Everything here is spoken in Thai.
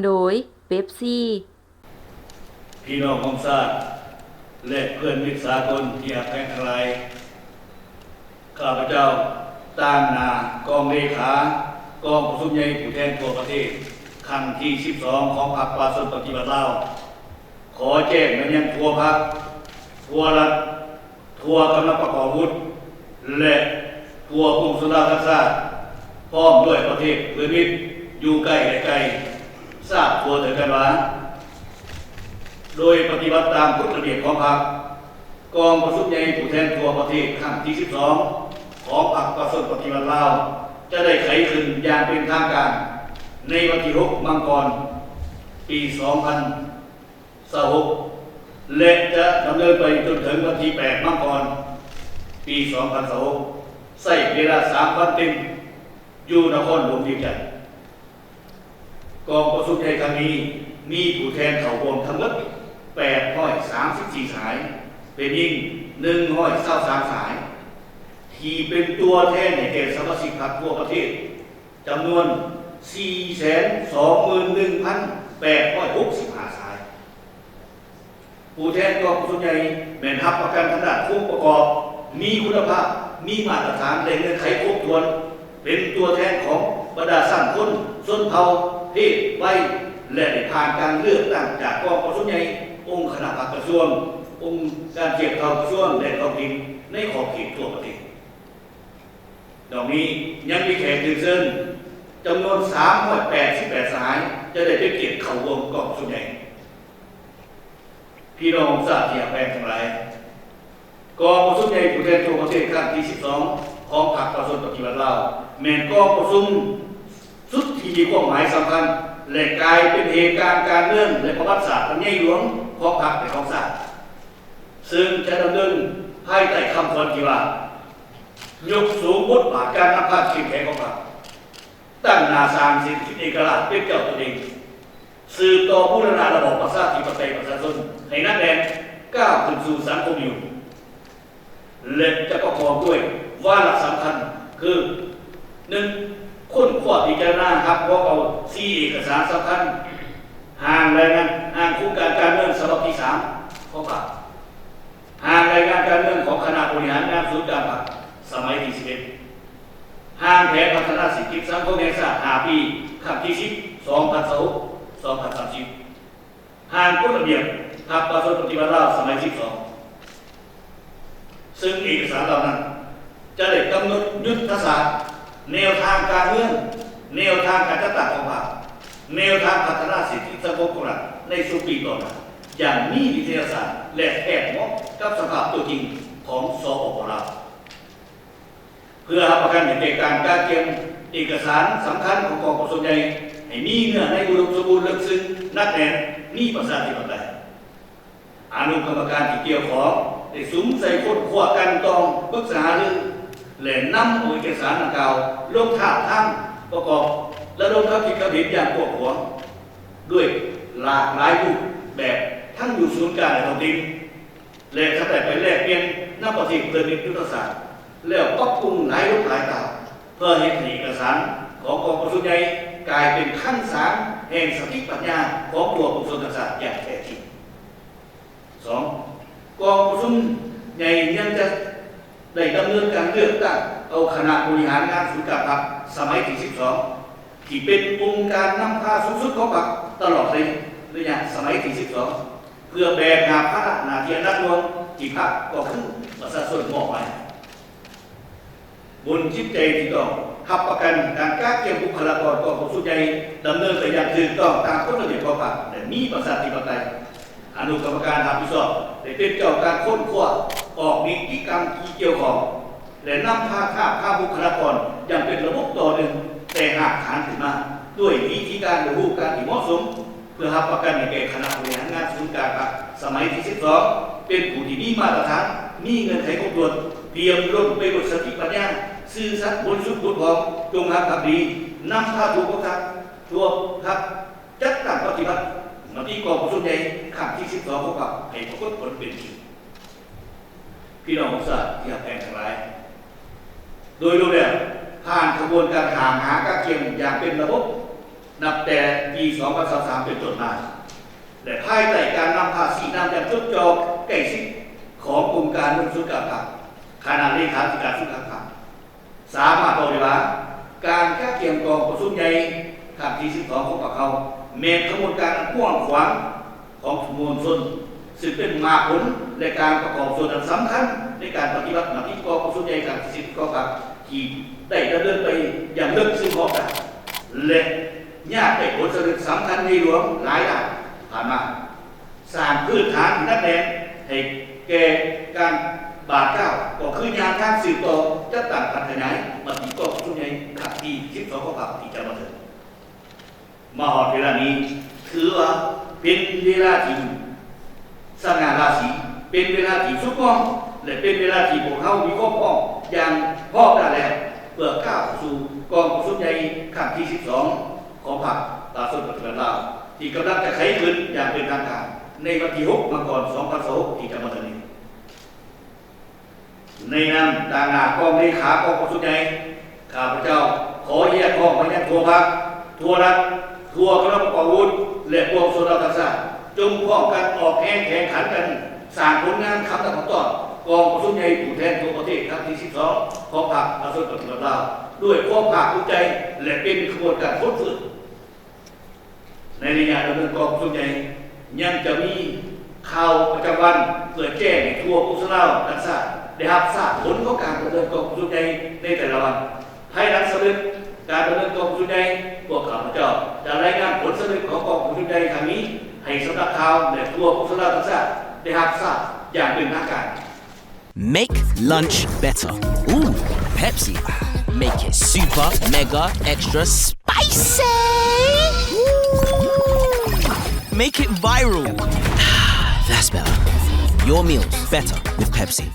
โดยเป๊ปซี่พี่น้องของชาติและเพื่อนมิตรสากลที่รักแพงทั้งหลายข้าพเจ้าตั้งนากองเลขากองประชุมใหญ่ผู้แทนทั่วประเทศครั้งที่ 12 ของพรรคประชาชนปฏิบัติลาวขอแจ้งมายังทั่วพรรคทั่วรัฐทั่วกำลังประกอบอาวุธและทั่วกรุงสุราษฎร์ธานีพร้อมด้วยประเทศเพื่อนมิตรอยู่ใกล้และไกลทราบทั่วถึงกันว่าโดยปฏิบัติตามกฎระเบียบของพรรคกองประชุมใหญ่ผู้แทนทั่วประเทศครั้งที่ 12 ของพรรคประชาชนปฏิบัติลาวจะได้ไขขึ้นอย่างเป็นทางการในวันที่ 6 มังกรปี 2026และจะดำเนินไปจนถึงวันที่ 8 มังกรปี 2026ใช้เวลา 3 วันเต็มอยู่นครหลวงเวียงจันทร์กองประชุมใหญ่ครั้งนี้มีผู้แทนเข้าร่วมทั้งหมด834 สายเป็นยิ่ง123 สายที่เป็นตัวแทนในแก่สมาชิกพรรคทั่วประเทศจำนวน 421,865 สายผู้แทนกองประชุมใหญ่แม่นรับประกันขนาดผู้ประกอบมีคุณภาพมีมาตรฐานและเงื่อนไขครบถ้วนเป็นตัวแทนของบรรดาสังคมชนเผ่าเพศวัยและได้ผ่านการเลือกตั้งจากกองประชุมใหญ่องค์คณะกระทรวงองค์การเกี่ยวข้องกระทรวงและท้องถิ่นในขอบเขตทั่วประเทศดอกนี้ยังมีแขกรับเชิญจำนวน388 สายจะได้เป็นเกียรติเข้าร่วมกองประชุมใหญ่พี่น้องทราบที่แปลงทั้งหลายกองประชุมใหญ่ผู้แทนทั่วประเทศครั้งที่ 12 ของพรรคประชาชนปฏิบัติลาวแม่นกองประชุมสุดที่มีความหมายสำคัญและกลายเป็นเหตุการณ์การเมืองและประวัติศาสตร์อันใหญ่หลวงของพรรคและของชาติซึ่งจะดำเนินภายใต้คำขวัญที่ว่ายกสูงบทบาทการนำพาเข้มแข็งของพรรคตั้งนาสร้างสิทธิเอกราชเป็นเจ้าตัวเองสืบต่อบูรณาระบอบประชาธิปไตยประชาชนให้นักแดนก้าวขึ้นสู่สังคมอยู่และจะประกอบด้วยวาระสำคัญคือ 1. ค้นคว้าพิจารณาครับเพราะเอา4 เอกสารสำคัญห่างรายงานห่างโครงการการเมืองฉบับที่ 3 ของพรรคห่างรายงานการเมืองของคณะบริหารงานศูนย์การพรรคสมัยที่ 11ห่างแผนพัฒนาเศรษฐกิจสังคมแห่งชาติ5 ปีครั้งที่ 10 2030ห่างกฎระเบียบพรรคประชาชนปฏิบัติลาวสมัย 12ซึ่งเอกสารเหล่านั้นจะได้กำหนดยุทธศาสตร์แนวทางการเมืองแนวทางการจัดตั้งของพรรคแนวทางพัฒนาเศรษฐกิจสังคมของรัฐในสุปีต่อมาอย่างมีวิทยาศาสตร์และแพทย์เหมาะกับสภาพตัวจริงของสปป.ลาวเพื่อรับประกันในการเตรียมเอกสารสำคัญของกองประชุมใหญ่ให้มีเนื้อในอุดมสมบูรณ์ลึกซึ้งนักแน่นมีประสิทธิภาพอนุกรรมการที่เกี่ยวข้องได้สุมใส่คนขวากันต้องปรึกษาเรื่องและนำเอกสารดังกล่าวลงทาบทั้งประกอบและลงทับที่กระดิ่งอย่างพวกหัวด้วยหลากหลายรูปแบบทั้งอยู่ศูนย์กลางและท้องถิ่นและถ้าแต่ไปแลกเปลี่ยนนำประสิทธิเพื่อมียุทธศาสตร์แล้วปรับปรุงหลายรูปหลายตาเพื่อให้เอกสารของกองประชุมใหญ่กลายเป็นขั้นสารแห่งสติปัญญาของตัวกองประชุมศาสตร์อย่างแท้จริง 2. กองประชุมใหญ่ยังจะได้ดำเนินการเลือกตั้งเอาคณะบริหารงานศูนย์การพรรคสมัยที่ 12ที่เป็นองค์การนำพาสูงสุดของพรรคตลอดระยะสมัยที่ 12เพื่อแบกหาบภาระหน้าที่นักลวงที่พรรคก็คือประชาชนมอบไว้บนจิตใจที่ต้องรับประกันการก้าวเกี่ยวบุคลากรกองประชุมใหญ่ดำเนินไปอย่างถูกต้องตามกฎระเบียบของพรรคและมีประสิทธิภาพอนุกรรมการรับผิดชอบได้เป็นเจ้าการค้นคว้าออกนิติกรรมที่เกี่ยวข้องและนำค่าบุคลากรอย่างเป็นระบบต่อหนึ่งแต่หากฐานขึ้นมาด้วยวิธีการระบุการที่เหมาะสมเพื่อรับประกันในแก่คณะบริหารงานศูนย์การพรรคสมัยที่ 12เป็นผู้ที่มีมาตรฐานมีเงื่อนไขครบถ้วนเพียงล้นไปด้วยสติปัญญาซื่อสัตย์บริสุทธิ์ผุดผ่องจงรักภักดีนำพาถูกพรรคทั่วพรรคจัดตั้งปฏิบัติมาที่กองประชุมใหญ่ครั้งที่ 12ของพรรคให้ปรากฏผลเป็นจริงพี่น้องของชาติที่รักแพงทั้งหลายโดยรวมแล้วผ่านกระบวนการหาการเกี่ยมอย่างเป็นระบบ นับแต่ปี2023เป็นต้นมาและภายใต้การนำภาษีนำจากจดจ่อใกล้ชิดขององค์การสุขภาพคณะเลขาธิการสุขภาพสามารถบอกได้ว่าการแก้เกี่ยมกองประชุมใหญ่ครั้งที่12ของพวกเขาเมนขบวนการกว้างขวางของมวลชนซึ่งเป็นมาผลและการประกอบส่วนสำคัญในการปฏิบัติหน้าที่กองประชุมใหญ่ครั้งที่10ของพวกเขาที่ได้ดำเนินไปอย่างลึกซึ้งพอกันและญาติได้ผลสำเร็จสำคัญในหลวงหลายด้านผ่านมาสร้างพื้นฐานนักแน่ให้แก่การบาดเก้าก็คือยามทางสืบต่อจะต่างพัฒนามาที่กองประชุมใหญ่ครั้งที่12ของพวกเขาที่จะมาถึงมาหอดเวลานี้ถือว่าเป็นเวลาที่สง่าราศีเป็นเวลาที่สุขมและเป็นเวลาที่พวกเขามีข้อพ้องอย่างพร้อมได้แล้วเพื่อก้าวสู่กองประชุมใหญ่ครั้งที่12ของพรรคประชาชนปฏิบัติลาวที่กำลังจะไขขึ้นอย่างเป็นทางการในวันที่6มังกร2026ที่จะมาถึงนี้ในนามต่างหน้ากองเลขากองประชุมใหญ่ข้าพเจ้าขอแยกข้องไปยังทั่วพรรคทั่วรัฐทั่วคณะประกอบวุฒิและพวกส่วนราชการจงพร้อมกันออกแข่งขันกันสร้างผลงานคำต่างๆต่อกองประชุมใหญ่ผู้แทนทั่วประเทศครั้งที่12ของพรรคประชาชนปฏิบัติลาวด้วยความภาคภูมิใจและเป็นขบวนการพ้นฝืนในระยะดำเนินกองประชุมใหญ่ยังจะมีข่าวประจำวันเพื่อแจ้งให้ทั่วผู้สลาวนักศึกษาได้รับทราบผลของการดำเนินกองประชุมใหญ่ในแต่ละวันภายหลังสำเร็จการดำเนินกองประชุมใหญ่พวกข้าพเจ้าจะรายงานผลสำเร็จของกองประชุมใหญ่ครั้งนี้ให้สำนักข่าวและทั่วผู้สลาวนักศึกษาได้รับทราบอย่างเป็นทางการ Make lunch better. Ooh, Pepsi. Make it super, mega, extra spicy. Ooh. Make it viral. That's better. Your meals better with Pepsi.